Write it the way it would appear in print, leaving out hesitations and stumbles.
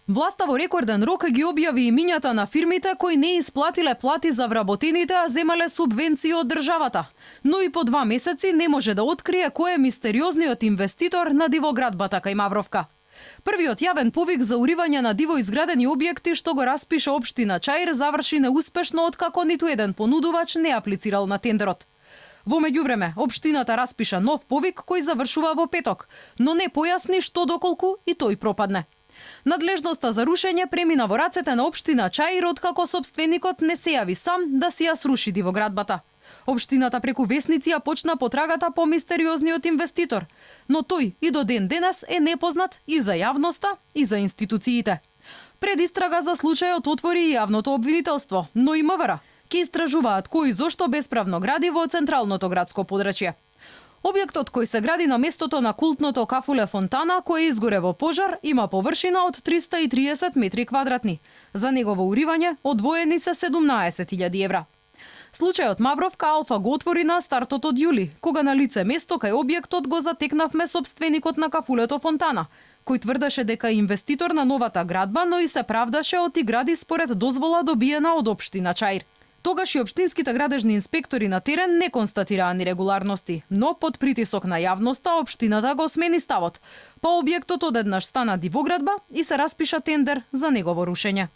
Власта во рекорден рок ги објави имињата на фирмите кои не исплатиле плати за вработените, а земале субвенции од државата. Но и по 2 месеци не може да открие кој е мистериозниот инвеститор на дивоградбата кај Мавровка. Првиот јавен повик за уривање на диво изградени објекти што го распиша општина Чаир заврши неуспешно откако ниту еден понудувач не аплицирал на тендерот. Во меѓувреме, општината распиша нов повик кој завршува во петок, но не појасни што доколку и тој пропадне. Надлежноста за рушење премина во рацете на општина Чаир откако сопственикот не се јави сам да си ја сруши дивоградбата. Општината преку весници ја почна потрагата по мистериозниот инвеститор, но тој и до ден денес е непознат и за јавноста и за институциите. Пред истрага за случајот отвори и јавното обвинителство, но и МВР ќе истражуваат кој и зошто бесправно гради во централното градско подрачје. Објектот кој се гради на местото на култното кафуле фонтана, кој изгоре во пожар, има површина од 330 метри квадратни. За негово уривање одвоени се 17.000 евра. Случајот Мавровка Алфа го отвори на стартот од јули, кога на лице место кај објектот го затекнавме сопственикот на кафулето фонтана, кој тврдеше дека е инвеститор на новата градба, но и се правдаше од и гради според дозвола добиена од општина Чаир. Тогаш и општинските градежни инспектори на терен не констатираа нерегуларности, но под притисок на јавноста општината го смени ставот, па објектот одеднаш стана дивоградба и се распиша тендер за негово рушење.